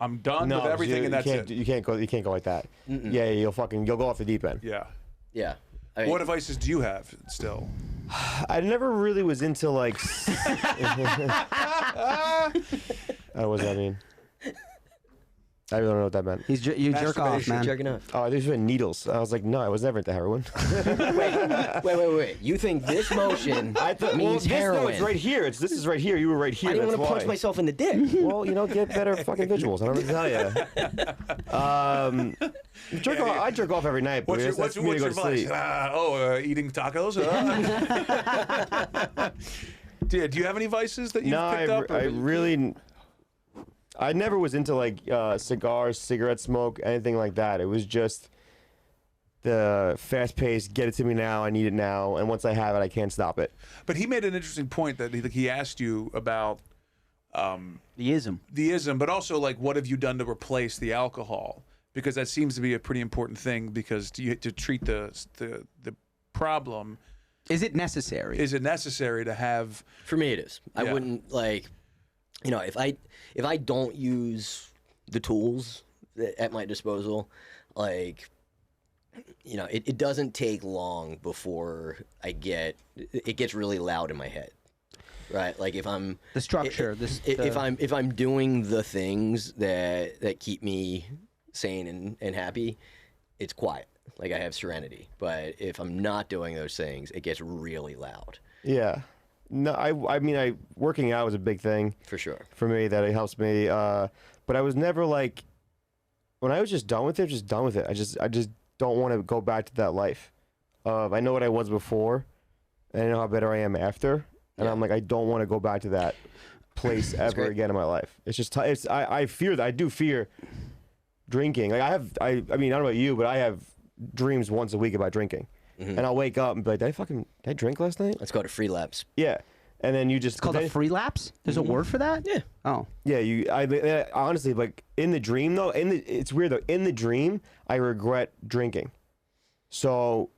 I'm done with everything, and that's it. You can't go like that. Yeah, you'll go off the deep end. Yeah. Yeah. I mean, What vices do you have still? I never really was into like. What does that mean? I really don't know what that meant. You jerk off, man. jerking off. Oh, I just went needles. I was like, no, I was never into heroin. Wait. You think this motion means heroin? No, it's right here. This is right here. You were right here. I didn't That's want to punch why. myself in the dick. Well, get better fucking visuals. I don't know what to tell you. Jerk off. I jerk off every night. What's your That's for me to go to vice? sleep. Eating tacos? Do you have any vices that you've picked up? I never was into like cigars, cigarette smoke, anything like that. It was just the fast pace, get it to me now, I need it now, and once I have it, I can't stop it. But he made an interesting point that he asked you about The ism. but also like, what have you done to replace the alcohol? Because that seems to be a pretty important thing, because to treat the problem. Is it necessary? Is it necessary to have? For me, it is. I Yeah. wouldn't like, if I don't use the tools at my disposal, like, it doesn't take long before it gets really loud in my head, right? Like if I'm The structure. if I'm doing the things that keep me sane and happy, it's quiet. Like I have serenity. But if I'm not doing those things, it gets really loud. Yeah. No, I mean, working out was a big thing For sure. for me, that it helps me. But I was never like, when I was just done with it, just done with it. I just don't want to go back to that life. I know what I was before, and I know how better I am after, and I'm like, I don't want to go back to that place ever great. again in my life. It's just, I fear that. I do fear drinking. Like I mean, I don't know about you, but I have dreams once a week about drinking. And I'll wake up and be like, did I drink last night? Let's go to free laps. Yeah. And then you just... It's called a free lapse? There's a word for that? Yeah. Oh. Yeah, I honestly, like, in the dream, though, it's weird, though. In the dream, I regret drinking. So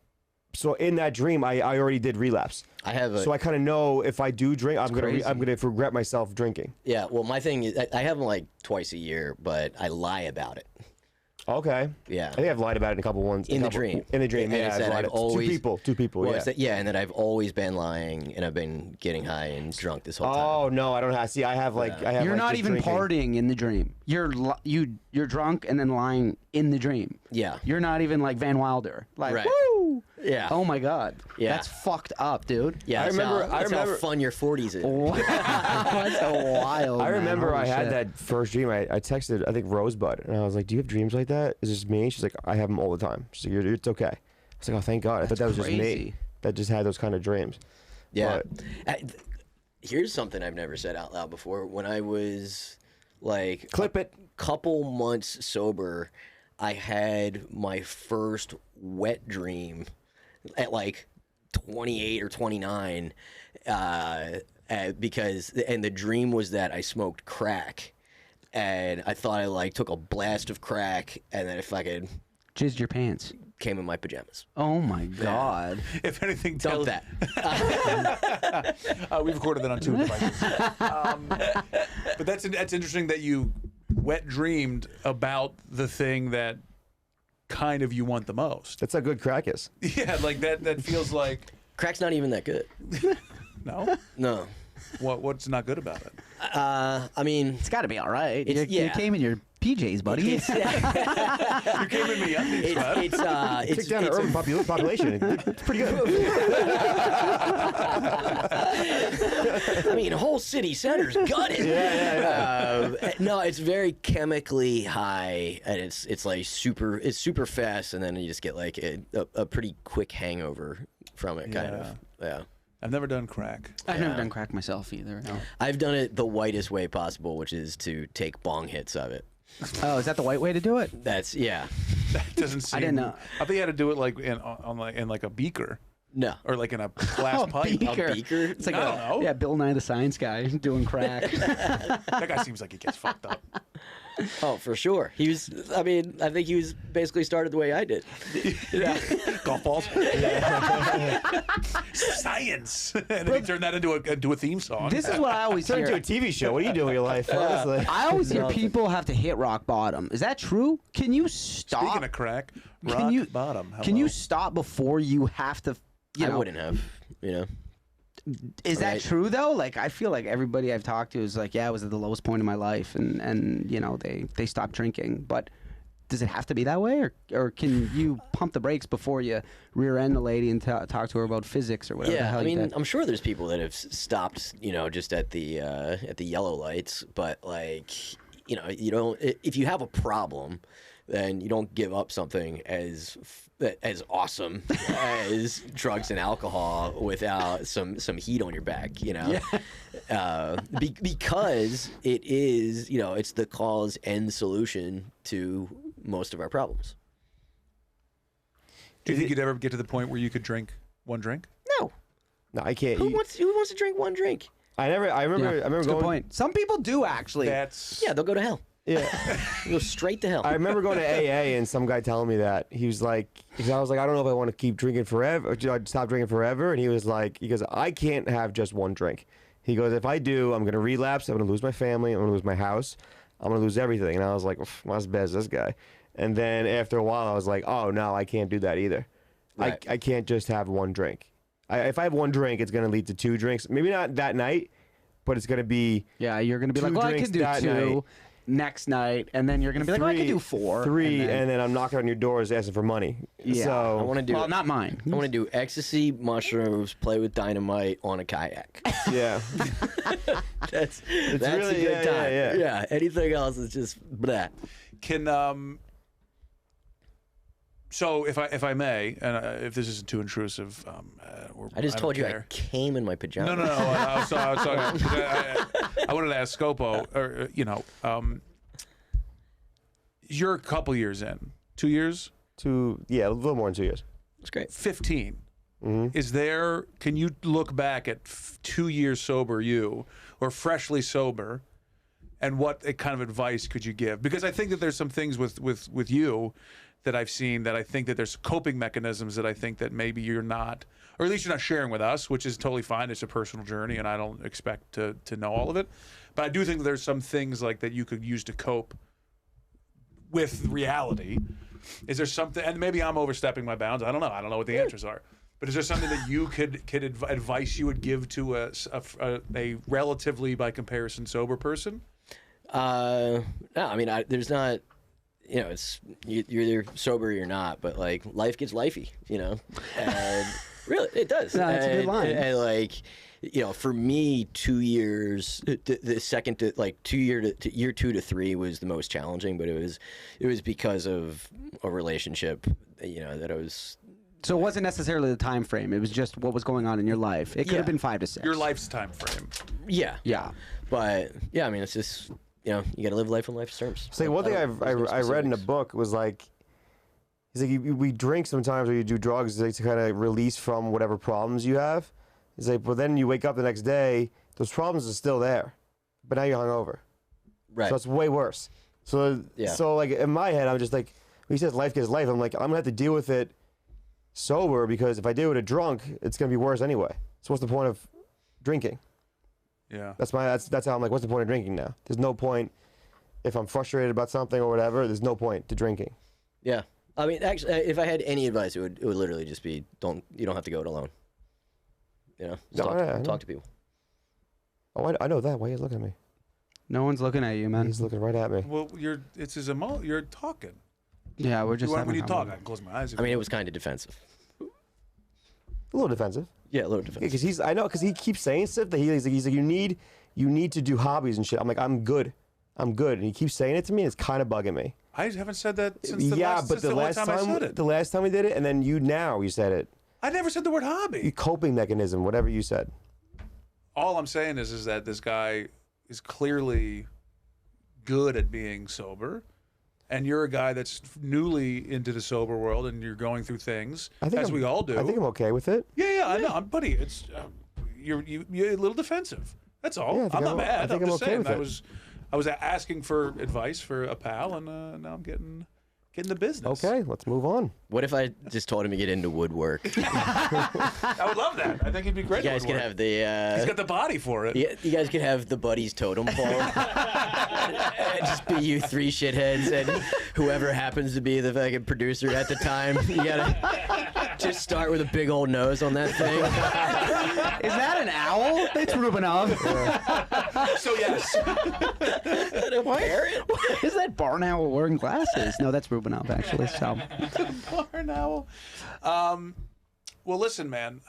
in that dream, I already did relapse. I have So I kind of know if I do drink, I'm gonna regret myself drinking. Yeah, well, my thing is, I have them like twice a year, but I lie about it. Okay. Yeah. I think I've lied about it in a couple ones. In the dream. In the dream, And yeah. it's I've that lied I've it. always- Two people, Well, yeah. it's that, yeah, and that I've always been lying, and I've been getting high and drunk this whole time. Oh, no, I don't have... See, I have, like... I have, You're like, not just even drinking. partying in the dream. You're drunk and then lying in the dream. Yeah. You're not even like Van Wilder. Like, Right. woo! Yeah. Oh my God. Yeah. That's fucked up, dude. Yeah, I that's remember- how, I that's remember- how fun your 40s is. Wow. That's a wild. I remember man. I Holy had shit. that first dream. I texted, I think, Rosebud, and I was like, do you have dreams like that? Is this me? She's like, I have them all the time. She's like, it's okay. I was like, oh, thank God. I thought that was just me crazy. that just had those kind of dreams. Yeah. But- Here's something I've never said out loud before. When I was like Clip it. couple months sober, I had my first wet dream at like 28 or 29 because the dream was that I smoked crack, and I thought I like took a blast of crack, and then if I could Jizzed your pants. came in my pajamas. Oh my God. If anything, Dump tell that. We've recorded that on 2 devices. But that's interesting that you wet dreamed about the thing that kind of you want the most. That's how good crack is. Yeah, like that feels like Crack's not even that good. no. No. What's not good about it? I mean, It's got to be all right. It's- You yeah. came in your PJs, buddy. You came in me undies, bud. Take down the urban population. It's pretty good. I mean, whole city center's gutted. No, it's very chemically high, and it's like super fast, and then you just get like a pretty quick hangover from it, kind of. Yeah. I've never done crack. I've never done crack myself either. No. I've done it the whitest way possible, which is to take bong hits of it. Oh, is that the white way to do it? That's yeah. That doesn't seem. I didn't know. I think you had to do it like in like a beaker No. or like in a glass pipe. beaker. A beaker? It's like I don't know. Yeah, Bill Nye the Science Guy doing crack. That guy seems like he gets fucked up. Oh, for sure. He was. I mean, I think he was basically started the way I did. Golf balls. Science. And then he turned that into a theme song. This is what I always Turn hear. into a TV show. What are you doing with your life? Honestly. I always hear people have to hit rock bottom. Is that true? Can you stop? Speaking of crack, rock can you bottom. Can you Hello. stop before you have to? You I know, wouldn't have. You know. Is that Right. true though? Like I feel like everybody I've talked to is like, yeah, I was at the lowest point in my life, and you know they stopped drinking. But does it have to be that way, or can you pump the brakes before you rear end the lady and talk to her about physics or whatever? the Yeah, hell I you mean, did? I'm sure there's people that have stopped, you know, just at the yellow lights. But like, you know, you don't. If you have a problem, then you don't give up something as awesome as drugs and alcohol without some heat on your back. You know, because it is, you know, it's the cause and solution to most of our problems. Do you think you'd ever get to the point where you could drink one drink? No, No, I can't. who wants to drink one drink? I remember That's a going. good point. Some people do actually. That's Yeah, they'll go to hell. Yeah. Go straight to hell. I remember going to AA and some guy telling me that. He was like, because I was like, I don't know if I want to keep drinking forever, or I'd stop drinking forever. And he was like, I can't have just one drink. He goes, if I do, I'm going to relapse. I'm going to lose my family. I'm going to lose my house. I'm going to lose everything. And I was like, well, as bad as this guy. And then after a while, I was like, oh, no, I can't do that either. Right. I can't just have one drink. If I have one drink, it's going to lead to two drinks. Maybe not that night, but it's going to be Yeah, you're gonna be two like, well, I drinks could do that two. night. next night, and then you're gonna be like, oh, I can do 4. Three, and then I'm knocking on your doors asking for money. Yeah. So I want to do. Well, not mine. I want to do ecstasy, mushrooms, play with dynamite on a kayak. yeah. That's really- a good yeah, time. yeah. Anything else is just blah. Can so if I may, and if this isn't too intrusive, I just told you I care. came in my pajamas. No. I was talking. I wanted to ask Scopo, or you're a couple years in, 2 years, A little more than 2 years. It's great. 15. Is there? Can you look back at 2 years sober you, or freshly sober, and what kind of advice could you give? Because I think that there's some things with you that I've seen that I think that there's coping mechanisms that I think that maybe you're not, or at least you're not sharing with us, which is totally fine. It's a personal journey, and I don't expect to know all of it. But I do think that there's some things like that you could use to cope with reality. Is there something, and maybe I'm overstepping my bounds. I don't know what the answers are. But is there something that you could advice you would give to a relatively, by comparison, sober person? No, I mean, there's not. It's you're either sober or you're not, but like life gets lifey, and really it does. No, that's a good line. And like, for me, 2 years, the second to like year 2 to 3 was the most challenging, but it was because of a relationship, that I was. So it wasn't necessarily the time frame. It was just what was going on in your life. It could have been 5 to 6. Your life's time frame. Yeah. Yeah. But yeah, I mean, it's just. You got to live life on life's terms. So one thing I read in a book was like, he's like, we drink sometimes or you do drugs like, to kind of release from whatever problems you have. He's like, but then you wake up the next day, those problems are still there, but now you're hungover. Right. So it's way worse. So like in my head, I'm just like, when he says life gets life, I'm like, I'm gonna have to deal with it sober because if I deal with it drunk, it's gonna be worse anyway. So what's the point of drinking? Yeah. That's how I'm like, what's the point of drinking now? There's no point if I'm frustrated about something or whatever. There's no point to drinking. Yeah, I mean, actually, if I had any advice, it would literally just be you don't have to go it alone. Talk to people. Oh, I know that. Why are you looking at me? No one's looking at you, man. He's looking right at me. Well, you're talking. Yeah, we're just. When you talk, I can close my eyes. I mean, it was kind of defensive. A little defensive. Yeah, a little defensive. Because he keeps saying stuff that he's like you need to do hobbies and shit. I'm like I'm good, and he keeps saying it to me. It's kind of bugging me. I haven't said that since the last time I said it. The last time we did it, and then you said it. I never said the word hobby. Your coping mechanism, whatever you said. All I'm saying is that this guy is clearly good at being sober, and you're a guy that's newly into the sober world, and you're going through things we all do. I think I'm okay with it. Yeah, I know. Buddy, it's you're a little defensive. That's all. Yeah, I'm not mad. I think I'm I'm just okay saying. with I was asking for advice for a pal, and now I'm getting the business. Okay, let's move on. What if I just told him to get into woodwork? I would love that. I think he'd be great. You guys could have the. He's got the body for it. You guys could have the buddies totem pole. And just be you 3 shitheads, and whoever happens to be the fucking producer at the time. You gotta just start with a big old nose on that thing. Is that an owl? It's Rubinov. So yes. What? Is that barn owl wearing glasses? No, that's Rubinov actually. So. Barn owl. Well, listen, man.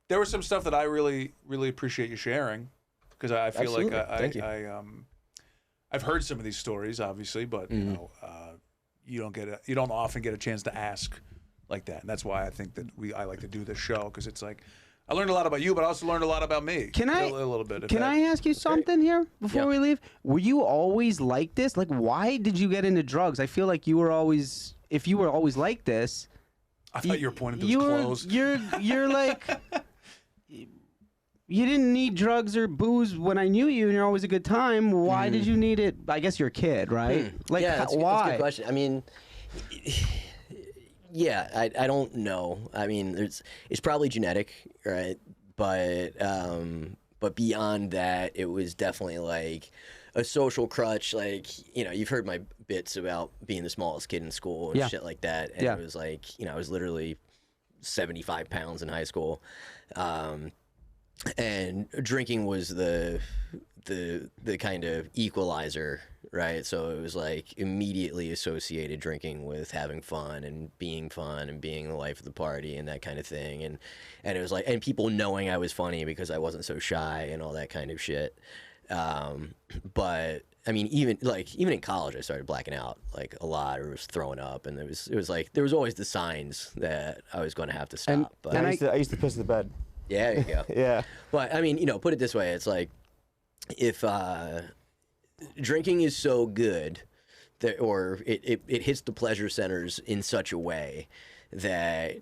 There was some stuff that I really, really appreciate you sharing because I feel Absolutely. like Thank you. I've heard some of these stories, obviously, but you don't often get a chance to ask like that, and that's why I think that I like to do this show because it's like I learned a lot about you, but I also learned a lot about me. Can I a little bit? Can I ask you something here before we leave? Were you always like this? Like, why did you get into drugs? I feel like you were always. If you were always like this, I thought you were pointing to his clothes. You're like. You didn't need drugs or booze when I knew you, and you're always a good time. Why did you need it? I guess you're a kid, right? Like, yeah, that's why? That's a good question. I mean, yeah, I don't know. I mean, it's probably genetic, right? But beyond that, it was definitely like a social crutch. Like, you've heard my bits about being the smallest kid in school and shit like that. And it was like, I was literally 75 pounds in high school. And drinking was the the kind of equalizer, right? So it was like immediately associated drinking with having fun and being the life of the party and that kind of thing, and it was like, and people knowing I was funny because I wasn't so shy and all that kind of shit. But I mean, even in college, I started blacking out like a lot, or was throwing up, and it was like there was always the signs that I was going to have to stop. But I used to piss in the bed. yeah, there you go. Yeah. But I mean, put it this way, it's like if drinking is so good that, or it hits the pleasure centers in such a way that,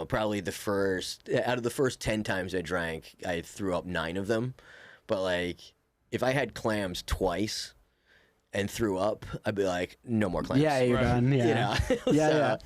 probably out of the first 10 times I drank, I threw up 9 of them. But like, if I had clams twice and threw up, I'd be like, no more clams. Yeah, you're done. Yeah, yeah,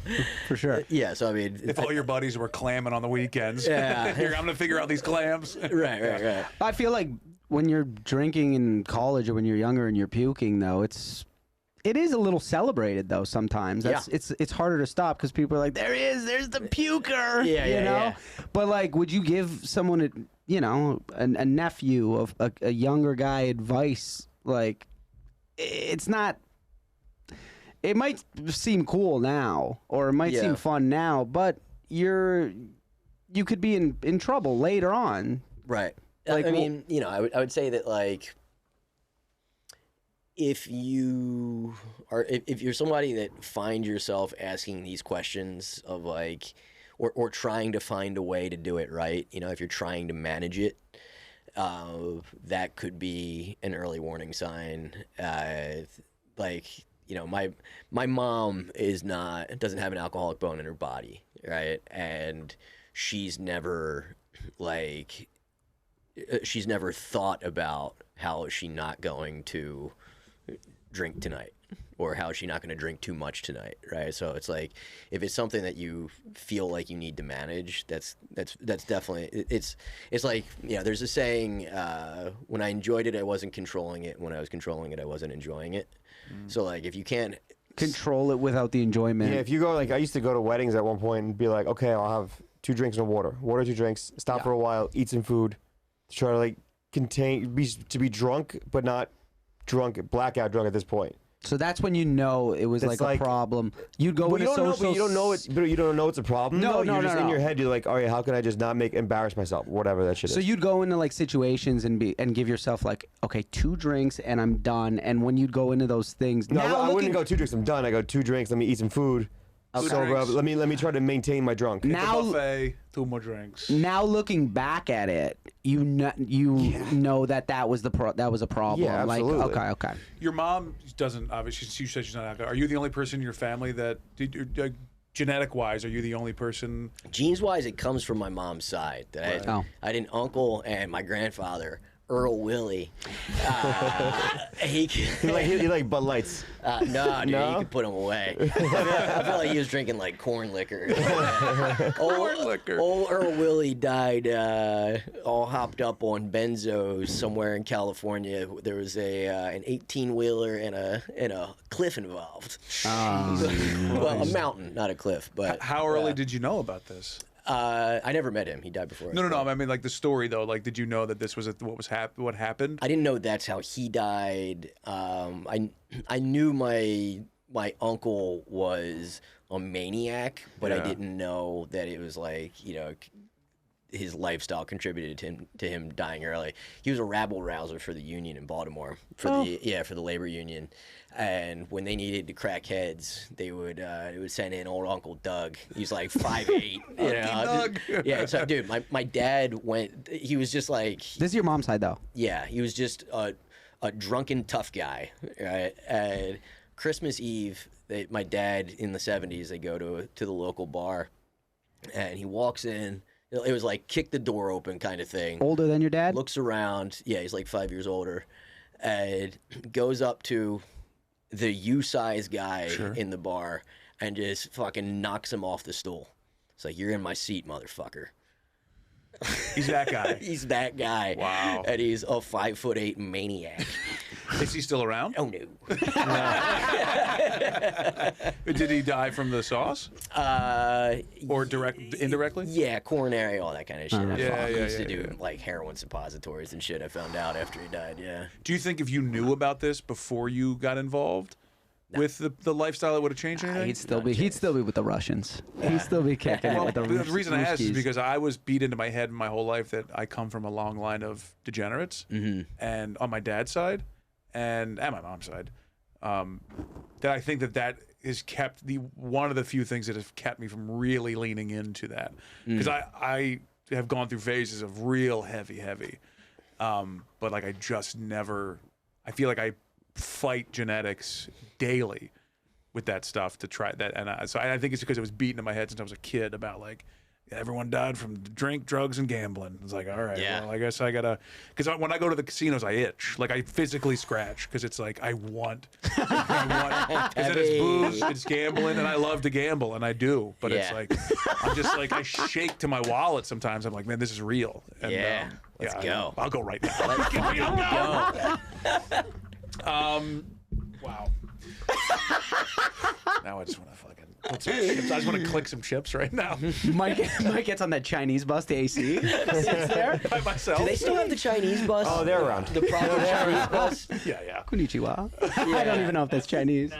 for sure. Yeah, so I mean, If all your buddies were clamming on the weekends, Yeah. I'm going to figure out these clams. right. I feel like when you're drinking in college or when you're younger and you're puking, though, it is a little celebrated though. Sometimes it's harder to stop because people are like, there's the puker. Yeah. But like, would you give someone a nephew of a younger guy advice? Like, it's not. It might seem cool now, or it might seem fun now, but you could be in trouble later on. Right. Like, I mean, I would say that like, if you're somebody that find yourself asking these questions of like, or trying to find a way to do it right, if you're trying to manage it, that could be an early warning sign. Like, my mom doesn't have an alcoholic bone in her body, right? And she's never thought about how is she not going to drink tonight, or how is she not going to drink too much tonight, right? So it's like, if it's something that you feel like you need to manage, that's definitely, it's like, there's a saying, when I enjoyed it, I wasn't controlling it. When I was controlling it, I wasn't enjoying it. So like, if you can't Control it without the enjoyment. Yeah, if you go, like, I used to go to weddings at one point and be like, okay, I'll have 2 drinks and water, 2 drinks, stop for a while, eat some food, to try to like be drunk, but not blackout drunk at this point. So that's when it was It's like a problem. You'd go But into social. but you don't know it. But you don't know it's a problem. No, You're just in no. your head. You're like, all right, how can I just not embarrass myself? Whatever that shit is. So you'd go into like situations and give yourself like, okay, 2 drinks and I'm done. And when you'd go into those things, No, now I wouldn't go 2 drinks. I'm done. I go 2 drinks. Let me eat some food. Okay. Sober up. Let me try to maintain my drunk. Now- The buffet, 2 more drinks. Now looking back at it, you know that was a problem. Yeah, absolutely. Like, okay. Your mom doesn't, obviously, you said she's not alcoholic. Are you the only person in your family that, genetic-wise, are you the only person? genes-wise, it comes from my mom's side. That I had an uncle and my grandfather, Earl Willie. He like Bud Lights. no, dude, No? he could put them away. I feel like he was drinking like corn liquor. Old Earl Willie died all hopped up on benzos somewhere in California. There was an 18-wheeler and a cliff involved. Well, a mountain, not a cliff. But How early did you know about this? I never met him. He died before. No. I mean, like the story though. Like, did you know that this was what happened? I didn't know that's how he died. I knew my uncle was a maniac, but I didn't know that it was like, his lifestyle contributed to him dying early. He was a rabble rouser for the union in Baltimore, for the labor union. And when they needed to crack heads, they would send in old Uncle Doug. He's like 5'8". Doug. Yeah, so dude, my dad went. He was just like, This is your mom's side though. yeah, he was just a drunken tough guy, right? And Christmas Eve, my dad in the 70s, they go to the local bar, and he walks in. It was like kick the door open kind of thing. Older than your dad? Looks around. Yeah, he's like 5 years older, and goes up to the U-size guy in the bar and just fucking knocks him off the stool. It's like, you're in my seat, motherfucker. He's that guy. He's that guy. Wow. And he's a 5'8" maniac. Is he still around? Oh no. Did he die from the sauce? Or indirectly? Yeah, coronary, all that kind of shit. Yeah, He used to do like heroin suppositories and shit. I found out after he died. Yeah. Do you think if you knew about this before you got involved with the lifestyle, it would have changed anything? He'd still be with the Russians. He'd still be kicking it with the The reason I asked is Ruskies. because I was beat into my head my whole life that I come from a long line of degenerates, and on my dad's side, and my mom's side, that I think that is kept one of the few things that have kept me from really leaning into that, because I have gone through phases of real heavy, but like I just never. I feel like I fight genetics daily with that stuff to try that, and so I think it's because it was beaten in my head since I was a kid about like everyone died from drink, drugs, and gambling. It's like, all right, well, I guess I gotta, because when I go to the casinos, I itch, like I physically scratch, because it's like I want, because then it's booze, it's gambling, and I love to gamble, and I do, but it's like I'm just like I shake to my wallet sometimes. I'm like, man, this is real. And, Let's go. I'll go right now. Let's go. Wow. Now I just want to fucking put some chips. I just want to click some chips right now Mike gets on that Chinese bus to AC. Sits there. by myself. Do they still have the Chinese bus? Oh, they're around. The proper Chinese bus? Yeah. Konnichiwa. I don't even know if that's Chinese.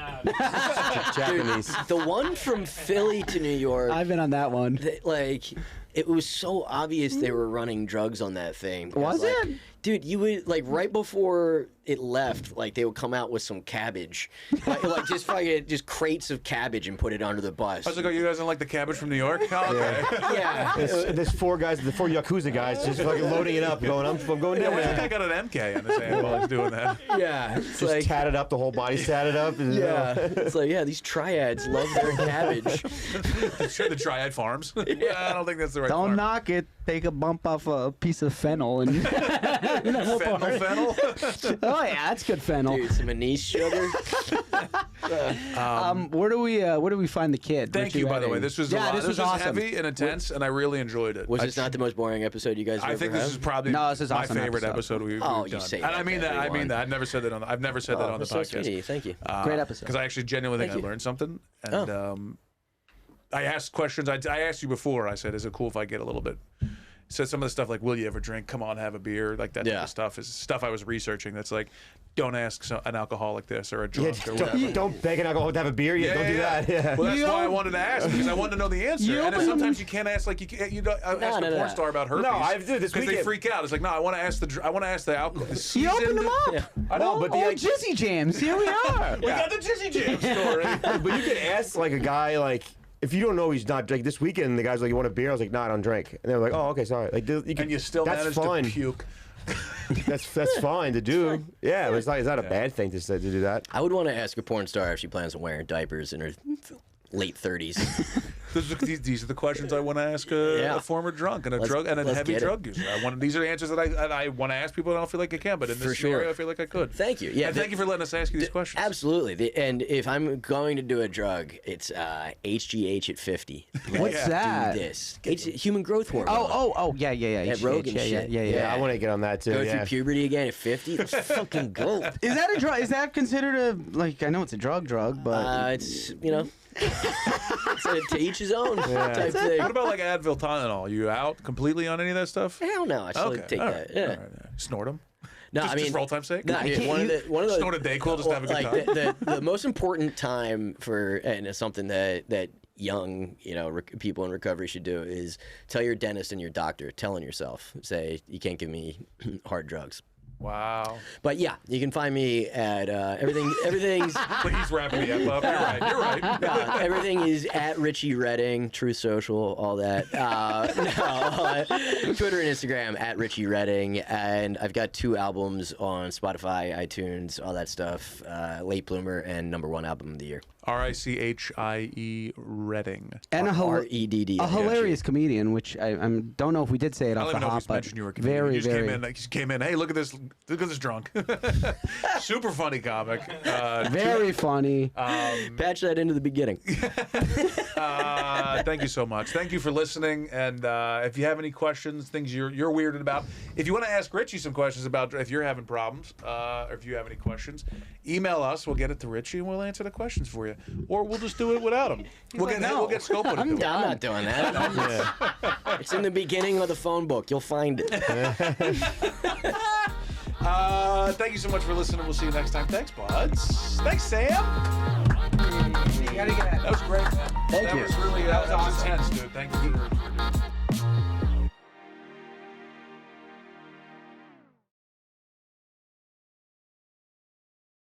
Japanese. The one from Philly to New York, I've been on that one. it was so obvious they were running drugs on that thing. Was Like, it? Dude, you would, like, right before it left, like, they would come out with some cabbage. like just crates of cabbage and put it under the bus. I was like, oh, you guys don't like the cabbage from New York? Oh, okay. Yeah. There's four Yakuza guys just fucking loading it up, going, I'm going down I think I there. got an MK on his hand while he's doing that. Yeah. It's Just like, tatted up, the whole body's tatted up. And, yeah. It's like, yeah, these triads love their cabbage. Sure, the Triad Farms. I don't think that's the right Don't farm. knock it. Take a bump off a piece of fennel and. Fennel? Oh yeah, that's good fennel. Dude, some anise sugar. Where do we find the kid? Thank Richie you, by the way. Redding? This was yeah, a lot. this was awesome. heavy and intense, and I really enjoyed it. Was this not the most boring episode you guys I ever think have? this is probably No, this is my awesome favorite episode. episode we've Oh, done. you say and that I mean to that. I mean everyone. that. I've never said that on the That's so podcast. sweet. Thank you. Great episode. Because I actually genuinely think Thank I you. learned something. And I asked questions. I asked you before. I said, is it cool if I get a little bit? Said some of the stuff like, will you ever drink? Come on, have a beer. Like that type of stuff is stuff I was researching. That's like, don't ask an alcoholic this or a drunk or whatever. Don't beg an alcoholic to have a beer. Yeah, don't do that. Yeah. Well, that's why I wanted to ask, because I wanted to know the answer. And then sometimes you can't ask, like you don't ask a no, porn no. star about herpes. No, I've did this because they weekend. freak out. It's like, no, I want to ask the alcohol. You opened them up. I know, but Oh, Jizzy Jams. Here we are. we got the Jizzy Jam story. But you can ask like a guy like, if you don't know he's not like this weekend, the guy's like, you want a beer? I was like, no, I don't drink. And they're like, oh, okay, sorry. Like, you can, And you still that's managed fine. to puke. That's fine to do. Yeah, but it's not a bad thing to do that. I would want to ask a porn star if she plans on wearing diapers in her late 30s. These are the questions I want to ask a former drunk and a Let's heavy get it. drug user. These are the answers that I want to ask people. And I don't feel like I can, but in For this sure. scenario, I feel like I could. Thank you. Yeah, And thank you for letting us ask you these questions. Absolutely. And if I'm going to do a drug, it's HGH at 50. What's that? Do this. It's human growth hormone. Oh, yeah. That Rogan shit. Yeah. I want to get on that too. Go yeah. through puberty again at 50. Let's fucking go. Is that a drug? Is that considered a like? I know it's a drug, but It's it's to each his own type thing. What about like Advil, Tylenol? You out completely on any of that stuff? Hell no, I still take all that. right, Yeah. all right. Snort them. No, Just for old time's sake. No, one of those. Snort a Dayquil just to have a good like time. the most important time for, and it's something that young people in recovery should do, is tell your dentist and your doctor, telling yourself, say, you can't give me hard drugs. Wow. But yeah, you can find me at everything's Please wrap me up. You're right. everything is at Richie Redding, Truth Social, all that. Twitter and Instagram at Richie Redding, and I've got 2 albums on Spotify, iTunes, all that stuff. Late Bloomer and #1 album of the year. Richie Redding. And a Redding. a hilarious comedian, which I don't know if we did say it I off don't the even know hop, if he's but mentioned you were a comedian. very, He just very, came in. Hey, look at this drunk. Super funny comic. very funny. Patch that into the beginning. Thank you so much. Thank you for listening. And if you have any questions, things you're weirded about, if you want to ask Richie some questions about if you're having problems, or if you have any questions, email us. We'll get it to Richie and we'll answer the questions for you. Or we'll just do it without him. We'll get Scopo to do it. I'm not doing that. It's in the beginning of the phone book. You'll find it. Thank you so much for listening. We'll see you next time. Thanks, buds. Thanks, Sam. You gotta get That was great, man. Thank you. That was intense, dude. Thank you for